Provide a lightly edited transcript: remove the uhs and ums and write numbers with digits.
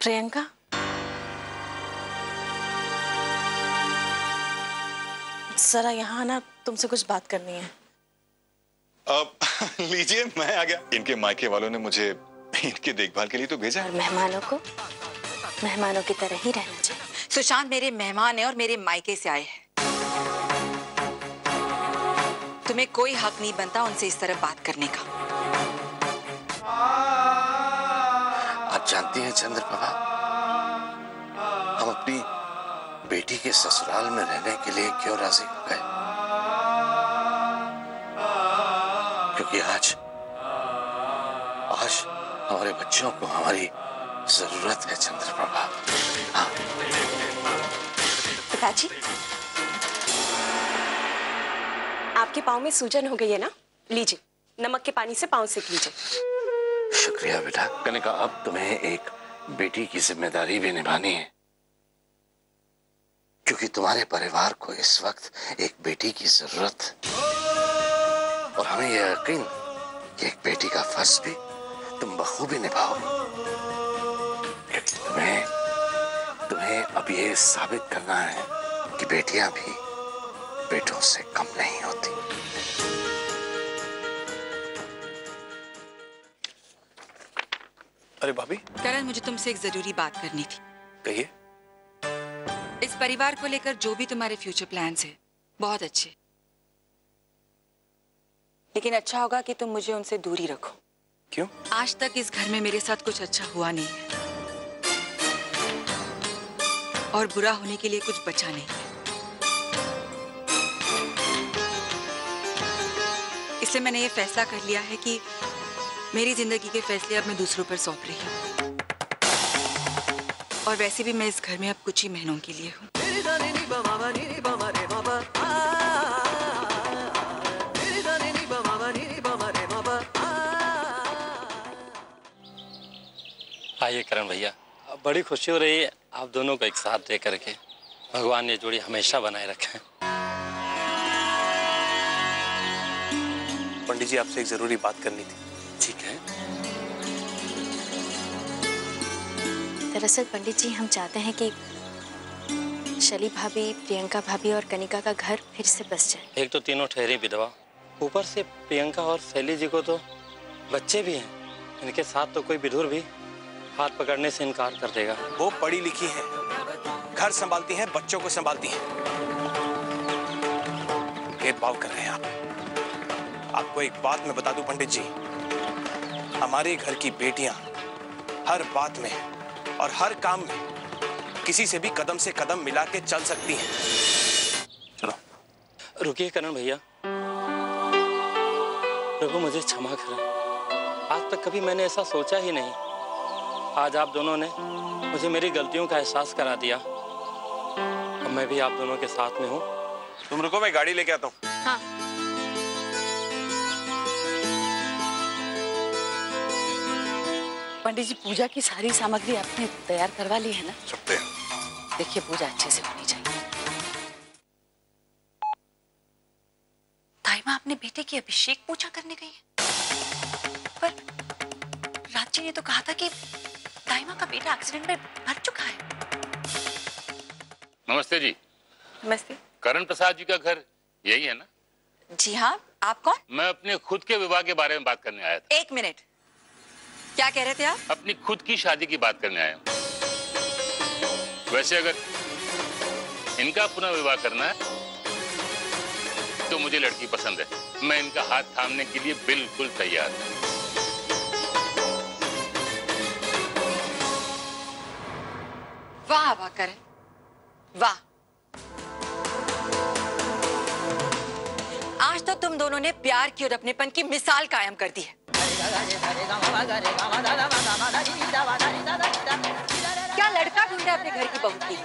प्रियंका, जरा यहाँ आना, तुमसे कुछ बात करनी है। लीजिए, मैं आ गया। इनके मायके वालों ने मुझे इनके देखभाल के लिए तो भेजा। और मेहमानों को मेहमानों की तरह ही रहना चाहिए। सुशांत मेरे मेहमान है और मेरे मायके से आए हैं। तुम्हें कोई हक नहीं बनता उनसे इस तरह बात करने का। आप जानती हैं चंद्रप्रभा, हम अपनी बेटी के ससुराल में रहने के लिए क्यों राजी हो गए? क्योंकि आज हमारे बच्चों को हमारी जरूरत है चंद्रप्रभा। हाँ पिताजी, आपके पाँव में सूजन हो गई है ना, लीजिए नमक के पानी से पाँव सेक लीजिए। शुक्रिया बेटा। कनिका, अब तुम्हें एक बेटी की जिम्मेदारी भी निभानी है, क्योंकि तुम्हारे परिवार को इस वक्त एक बेटी की जरूरत है। और हमें यह यकीन कि एक बेटी का फर्ज भी तुम बखूबी निभाओगे, क्योंकि तुम्हें अब ये साबित करना है कि बेटियां भी बेटों से कम नहीं होती। अरे भाभी। करण, मुझे तुमसे एक जरूरी बात करनी थी। कहिए। इस परिवार को लेकर जो भी तुम्हारे फ्यूचर प्लान्स हैं, बहुत अच्छे, लेकिन अच्छा होगा कि तुम मुझे उनसे दूरी रखो। क्यों? आज तक इस घर में मेरे साथ कुछ अच्छा हुआ नहीं है और बुरा होने के लिए कुछ बचा नहीं है। इसलिए मैंने ये फैसला कर लिया है कि मेरी जिंदगी के फैसले अब मैं दूसरों पर सौंप रही हूँ। और वैसे भी मैं इस घर में अब कुछ ही महीनों के लिए हूँ। आइए करण भैया, बड़ी खुशी हो रही है आप दोनों को एक साथ देख करके। भगवान ये जोड़ी हमेशा बनाए रखें। पंडित जी, आपसे एक जरूरी बात करनी थी। ठीक है। दरअसल पंडित जी, हम चाहते हैं कि शली भाभी, प्रियंका भाभी और कनिका का घर फिर से बस जाए। एक तो तीनों ठहरी विधवा, ऊपर से प्रियंका और शैली जी को तो बच्चे भी हैं। इनके साथ तो कोई विधुर भी हाथ पकड़ने से इनकार कर देगा। वो पढ़ी लिखी हैं, घर संभालती हैं, बच्चों को संभालती हैं। भेदभाव कर रहे हैं आप। आपको एक बात मैं बता दूं पंडित जी, हमारे घर की बेटियां हर बात में और हर काम में किसी से भी कदम से कदम मिला के चल सकती हैं। चलो। रुकिए करण भैया, प्रभु मुझे क्षमा करें। आज तक कभी मैंने ऐसा सोचा ही नहीं। आज आप दोनों ने मुझे मेरी गलतियों का एहसास करा दिया। अब मैं भी आप दोनों के साथ में हूँ। तुम रुको, मैं गाड़ी लेके आता हूँ। हाँ। पंडित जी, पूजा की सारी सामग्री आपने तैयार करवा ली है ना? सब तैयार। देखिए, पूजा अच्छे से होनी चाहिए। ताई माँ अपने बेटे की अभिषेक पूजा करने गई है, पर राज जी ने तो कहा था कि ताई माँ का बेटा एक्सीडेंट में मर चुका है। नमस्ते जी। नमस्ते। करण प्रसाद जी का घर यही है ना? जी हाँ। आप कौन? मैं अपने खुद के विवाह के बारे में बात करने आया था। एक मिनट, क्या कह रहे थे आप? अपनी खुद की शादी की बात करने आया हूँ। वैसे अगर इनका पुनः विवाह करना है तो मुझे लड़की पसंद है। मैं इनका हाथ थामने के लिए बिल्कुल तैयार हूँ। वाह वाह करण, वाह। आज तो तुम दोनों ने प्यार की और अपनेपन की मिसाल कायम कर दी है। क्या लड़का ढूंढे अपने घर की बहू की?